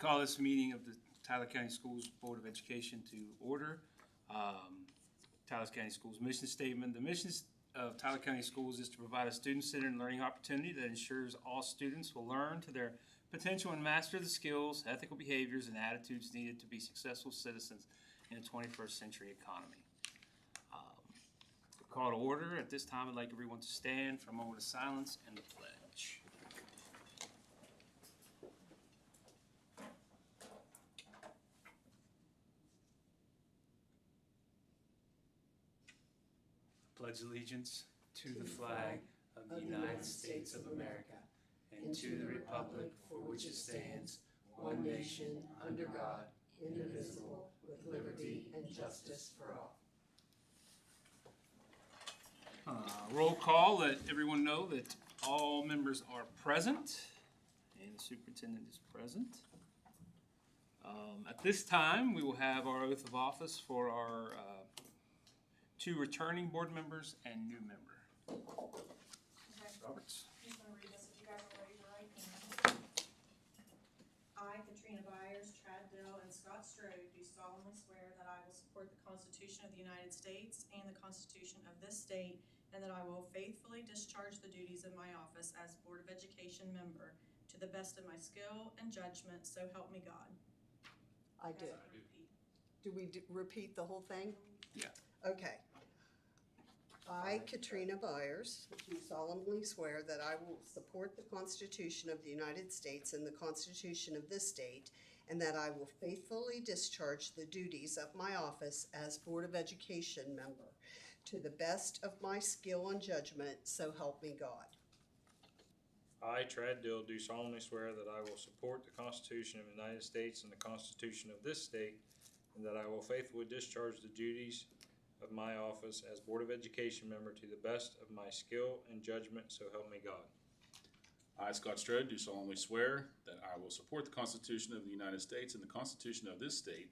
Call this meeting of the Tyler County Schools Board of Education to order. Tyler County Schools mission statement. The mission of Tyler County Schools is to provide a student-centered learning opportunity that ensures all students will learn to their potential and master the skills, ethical behaviors, and attitudes needed to be successful citizens in the 21st century economy. Call to order. At this time, I'd like everyone to stand for a moment of silence and the pledge. Pledge allegiance to the flag of the United States of America and to the republic for which it stands, one nation, under God, indivisible, with liberty and justice for all. Roll call. Let everyone know that all members are present and the superintendent is present. At this time, we will have our oath of office for our two returning board members and new member. Okay. Roberts. I'm just going to read this if you guys are ready to write down. I, Katrina Byers, Chad Dill, and Scott Strode do solemnly swear that I will support the Constitution of the United States and the Constitution of this state, and that I will faithfully discharge the duties of my office as Board of Education member to the best of my skill and judgment, so help me God. I do. Do we repeat the whole thing? Yeah. Okay. I, Katrina Byers, do solemnly swear that I will support the Constitution of the United States and the Constitution of this state, and that I will faithfully discharge the duties of my office as Board of Education member to the best of my skill and judgment, so help me God. I, Chad Dill, do solemnly swear that I will support the Constitution of the United States and the Constitution of this state, and that I will faithfully discharge the duties of my office as Board of Education member to the best of my skill and judgment, so help me God. I, Scott Strode, do solemnly swear that I will support the Constitution of the United States and the Constitution of this state,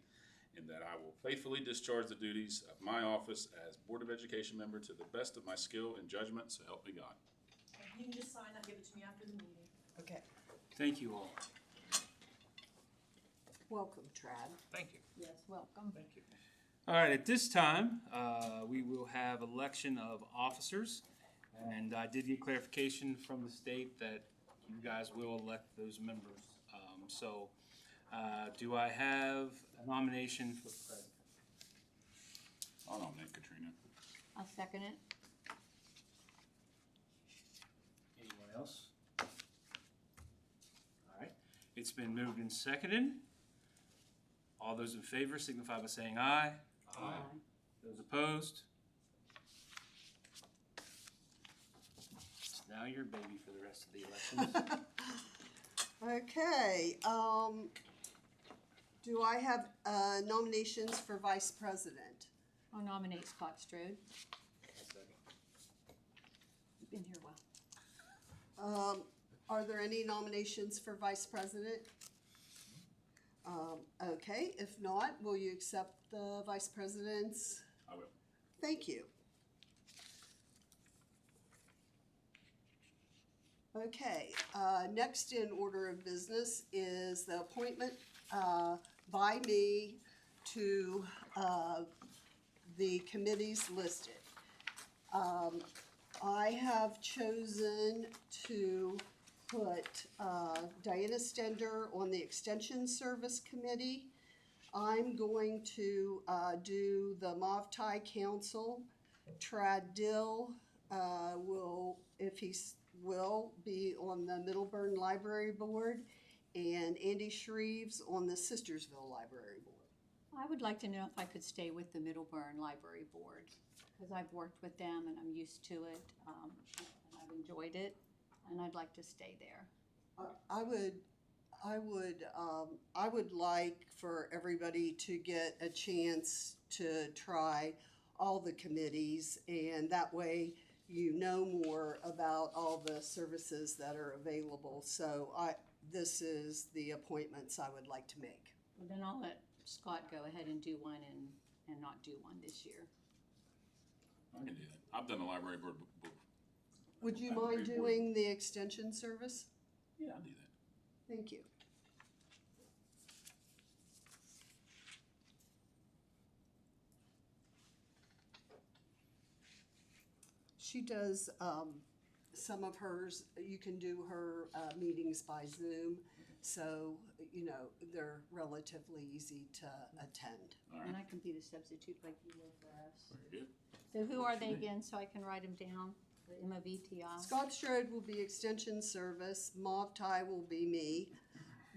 and that I will faithfully discharge the duties of my office as Board of Education member to the best of my skill and judgment, so help me God. You can just sign that, give it to me after the meeting. Okay. Thank you all. Welcome, Trad. Thank you. Yes, welcome. Thank you. All right, at this time, we will have election of officers. And I did get clarification from the state that you guys will elect those members. Do I have a nomination for president? I'll nominate Katrina. I'll second it. Anyone else? All right, it's been moved and seconded. All those in favor signify by saying aye. Aye. Those opposed? It's now your baby for the rest of the elections. Okay, do I have nominations for vice president? I'll nominate Scott Strode. You've been here a while. Are there any nominations for vice president? Okay, if not, will you accept the vice president's? I will. Thank you. Okay, next in order of business is the appointment by me to the committees listed. I have chosen to put Diana Stender on the Extension Service Committee. I'm going to do the MOVTI Council. Trad Dill will, if he's will, be on the Middleburn Library Board, and Andy Shreves on the Sistersville Library Board. I would like to know if I could stay with the Middleburn Library Board, because I've worked with them and I'm used to it, and I've enjoyed it, and I'd like to stay there. I would like for everybody to get a chance to try all the committees, and that way you know more about all the services that are available. So this is the appointments I would like to make. Well, then I'll let Scott go ahead and do one and not do one this year. I can do that. I've done the library board. Would you Library mind board. doing the extension service? Yeah, I'll do that. Thank you. She does, some of hers, you can do her, meetings by Zoom. So, you know, they're relatively easy to attend. And I can be the substitute like you were for us. Very good. So who are they again, so I can write them down? The MOVTI? Scott Strode will be Extension Service, Mauve Tie will be me,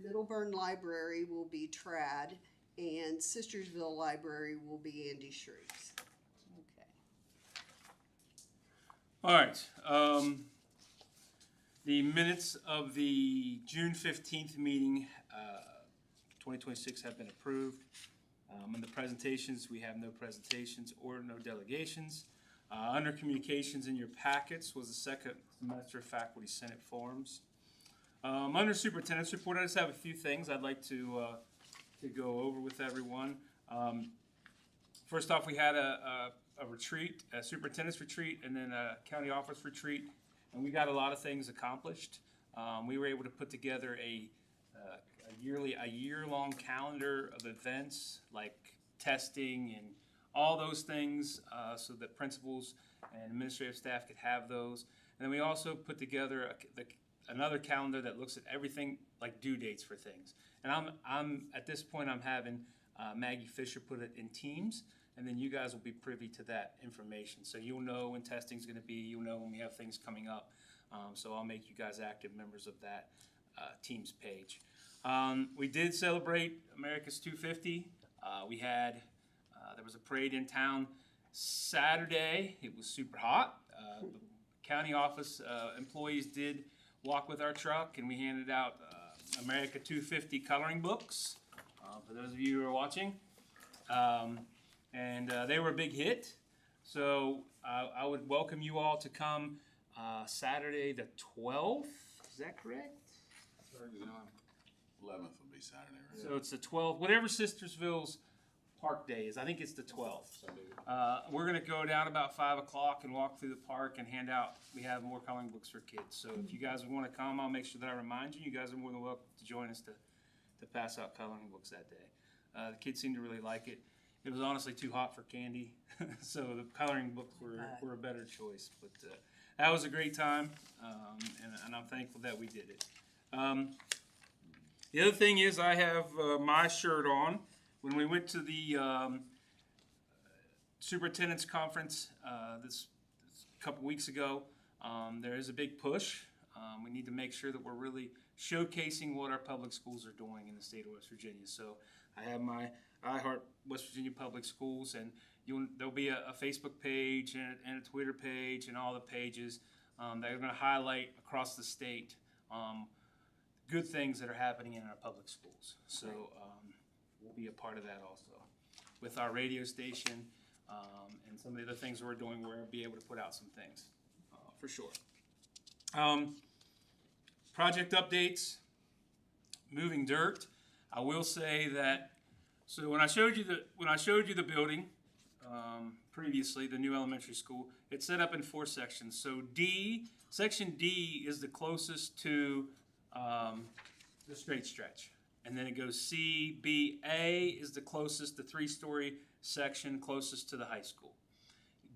Middleburn Library will be Trad, and Sistersville Library will be Andy Shreves. Okay. All right, the minutes of the June 15th meeting, 2026 have been approved. In the presentations, we have no presentations or no delegations. Under communications in your packets was the second semester faculty senate forums. Under superintendent's report, I just have a few things I'd like to go over with everyone. First off, we had a retreat, a superintendent's retreat, and then a county office retreat, and we got a lot of things accomplished. We were able to put together a year-long calendar of events like testing and all those things, so that principals and administrative staff could have those. And then we also put together another calendar that looks at everything like due dates for things. And I'm at this point I'm having Maggie Fisher put it in teams, and then you guys will be privy to that information. So you'll know when testing's going to be. You'll know when we have things coming up. So I'll make you guys active members of that teams page. We did celebrate America's 250. We had there was a parade in town Saturday. It was super hot. The county office employees did walk with our truck, and we handed out America 250 coloring books for those of you who are watching. And they were a big hit. So I would welcome you all to come Saturday the 12th. Is that correct? 11th will be Saturday, right? So it's the 12th, whatever Sistersville's Park Day is. I think it's the 12th. We're going to go down about 5 o'clock and walk through the park and hand out. We have more coloring books for kids. So if you guys want to come, I'll make sure that I remind you. You guys are more than welcome to join us to pass out coloring books that day. The kids seem to really like it. It was honestly too hot for candy, so the coloring books were a better choice. But that was a great time, and I'm thankful that we did it. The other thing is I have my shirt on. When we went to the superintendent's conference this couple weeks ago, there is a big push. We need to make sure that we're really showcasing what our public schools are doing in the state of West Virginia. So I have my I Heart West Virginia Public Schools, and there'll be a Facebook page and a Twitter page and all the pages that are going to highlight across the state good things that are happening in our public schools. So we'll be a part of that also. With our radio station and some of the other things we're doing, we're going to be able to put out some things for sure. Project updates, moving dirt. I will say that. So when I showed you the building previously, the new elementary school, it's set up in 4 sections. So section D is the closest to the straight stretch, and then it goes C, B, A is the closest, the 3-story section closest to the high school.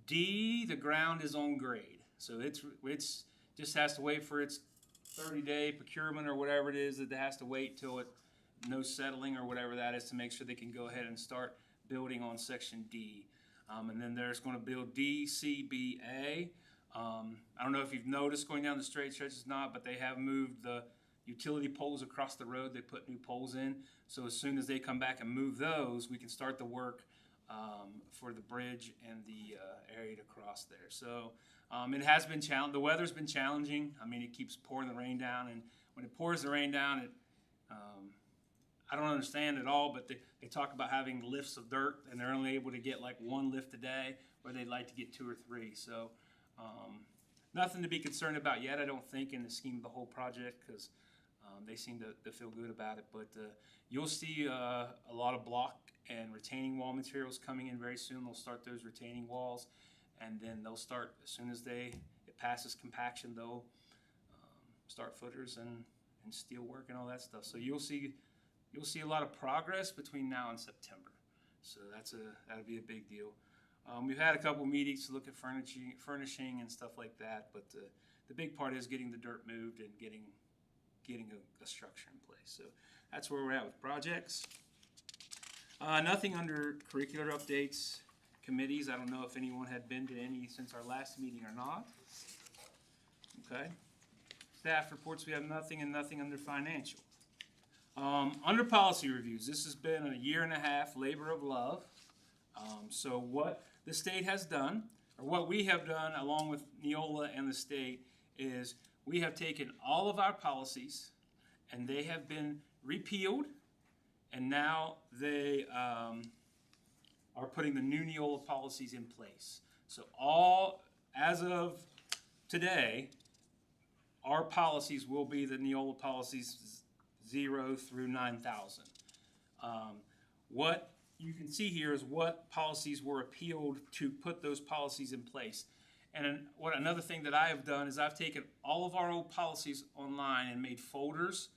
D, the ground is on grade, so it's just has to wait for its 30-day procurement or whatever it is that it has to wait till it no settling or whatever that is to make sure they can go ahead and start building on section D. And then there's going to build D, C, B, A. I don't know if you've noticed going down the straight stretch or not, but they have moved the utility poles across the road. They put new poles in. So as soon as they come back and move those, we can start the work for the bridge and the area to cross there. So it has been challenging. The weather's been challenging. I mean, it keeps pouring the rain down, and when it pours the rain down, I don't understand at all, but they talk about having lifts of dirt, and they're only able to get like 1 lift a day, where they'd like to get 2 or 3. So nothing to be concerned about yet, I don't think, in the scheme of the whole project, because they seem to feel good about it. But you'll see a lot of block and retaining wall materials coming in very soon. They'll start those retaining walls, and then they'll start, as soon as it passes compaction, they'll start footers and steel work and all that stuff. So you'll see a lot of progress between now and September. So that'll be a big deal. We've had a couple meetings to look at furnishing and stuff like that, but the big part is getting the dirt moved and getting a structure in place. So that's where we're at with projects. Nothing under curricular updates, committees. I don't know if anyone had been to any since our last meeting or not. Okay. Staff reports, we have nothing, and nothing under financial. Under policy reviews, this has been a 1.5 year labor of love. So what the state has done, or what we have done along with Neola and the state, is we have taken all of our policies and they have been repealed, and now they are putting the new Neola policies in place. So as of today, our policies will be the Neola policies 0 through 9,000. What you can see here is what policies were appealed to put those policies in place. And another thing that I have done is I've taken all of our old policies online and made folders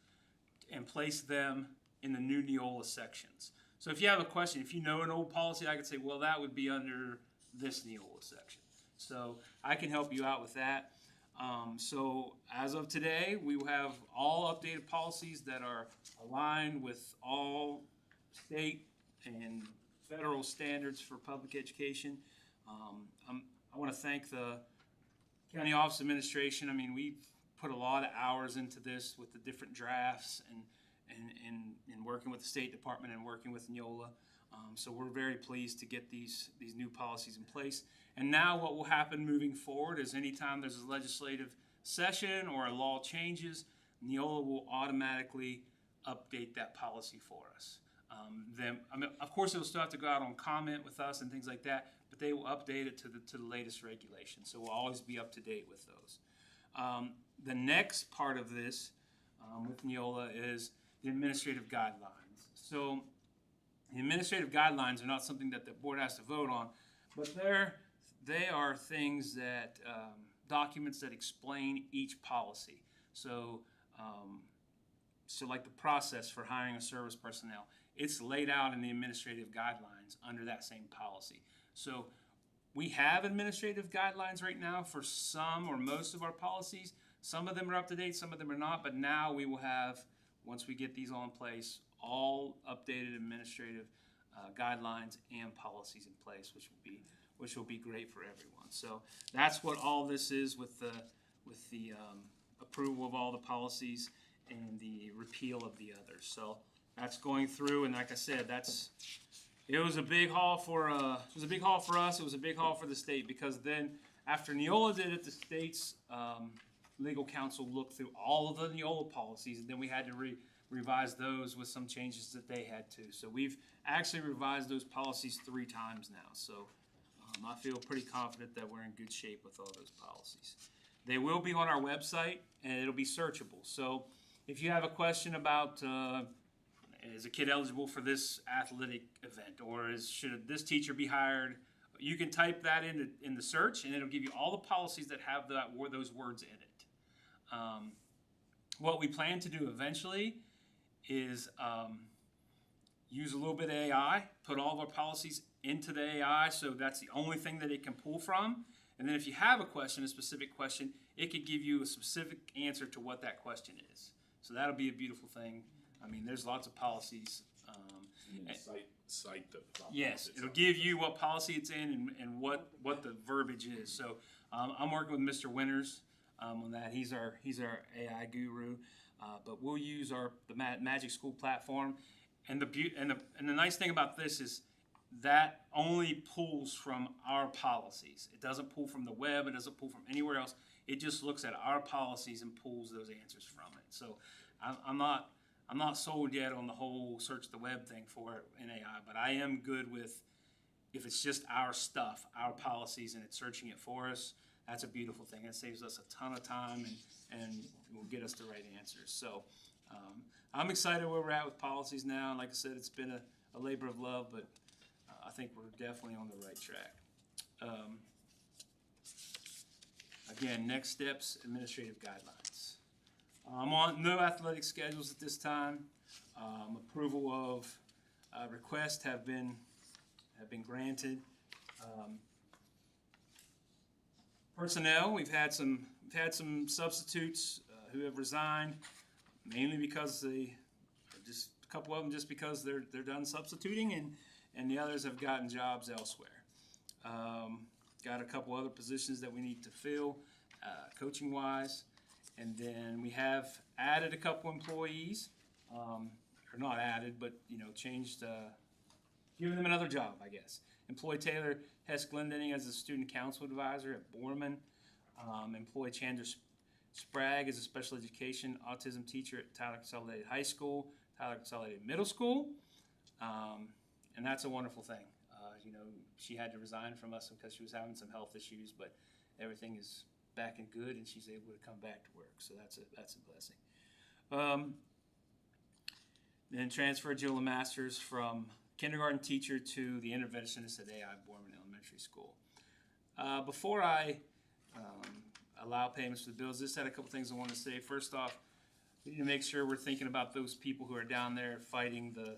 and placed them in the new Neola sections. So if you have a question, if you know an old policy, I could say, well, that would be under this Neola section. So I can help you out with that. So as of today, we will have all updated policies that are aligned with all state and federal standards for public education. I want to thank the County Office Administration. I mean, we've put a lot of hours into this with the different drafts and working with the State Department and working with Neola. So we're very pleased to get these new policies in place. And now what will happen moving forward is anytime there's a legislative session or a law changes, Neola will automatically update that policy for us. Of course, it'll still have to go out on comment with us and things like that, but they will update it to the latest regulations. So we'll always be up to date with those. The next part of this with Neola is the administrative guidelines. So the administrative guidelines are not something that the board has to vote on, but they are things that, documents that explain each policy. So like the process for hiring a service personnel, it's laid out in the administrative guidelines under that same policy. So we have administrative guidelines right now for some or most of our policies. Some of them are up to date, some of them are not, but now we will have, once we get these all in place, all updated administrative guidelines and policies in place, which will be great for everyone. So that's what all this is with the approval of all the policies and the repeal of the others. So that's going through, and like I said, it was a big haul for us. It was a big haul for the state, because then after Neola did it, the state's legal counsel looked through all of the Neola policies, and then we had to revise those with some changes that they had to. So we've actually revised those policies 3 times now. So I feel pretty confident that we're in good shape with all those policies. They will be on our website, and it'll be searchable. So if you have a question about is a kid eligible for this athletic event, or should this teacher be hired, you can type that in the search, and it'll give you all the policies that have those words in it. What we plan to do eventually is use a little bit of AI, put all of our policies into the AI, so that's the only thing that it can pull from. And then if you have a question, a specific question, it could give you a specific answer to what that question is. So that'll be a beautiful thing. I mean, there's lots of policies. Cite the yes, it'll give you what policy it's in and what the verbiage is. So I'm working with Mr. Winters on that. He's our AI guru. But we'll use the Magic School platform. And the nice thing about this is that only pulls from our policies. It doesn't pull from the web. It doesn't pull from anywhere else. It just looks at our policies and pulls those answers from it. So I'm not sold yet on the whole search the web thing for it in AI, but I am good with if it's just our stuff, our policies, and it's searching it for us. That's a beautiful thing. It saves us a ton of time and will get us the right answers. So I'm excited where we're at with policies now. And like I said, it's been a labor of love, but I think we're definitely on the right track. Again, next steps, administrative guidelines. I'm on no athletic schedules at this time. Approval of requests have been granted. Personnel, we've had some substitutes who have resigned, mainly because just a couple of them just because they're done substituting, and the others have gotten jobs elsewhere. Got a couple other positions that we need to fill, coaching wise, and then we have added a couple employees, or not added, but changed, given them another job, I guess. Employ Taylor Hess Glendenning as a student council advisor at Borman. Employ Chandra Sprague as a special education autism teacher at Tyler Consolidated High School, Tyler Consolidated Middle School, and that's a wonderful thing. She had to resign from us because she was having some health issues, but everything is back and good, and she's able to come back to work, so that's a blessing. Then transferred Jill Masters from kindergarten teacher to the interventionist at AI Borman Elementary School. Before I allow payments for the bills, just had a couple things I want to say. First off, we need to make sure we're thinking about those people who are down there fighting the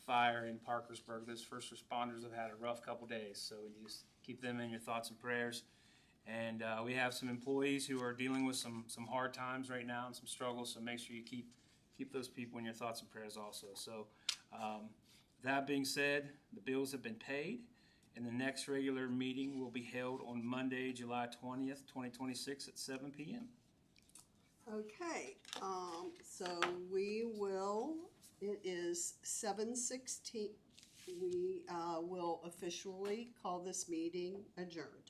fire in Parkersburg. Those first responders have had a rough couple days, so you just keep them in your thoughts and prayers. And we have some employees who are dealing with some hard times right now and some struggles, so make sure you keep those people in your thoughts and prayers also. So that being said, the bills have been paid, and the next regular meeting will be held on Monday, July 20th, 2026 at 7 p.m. Okay, so it is 7:16. We will officially call this meeting adjourned.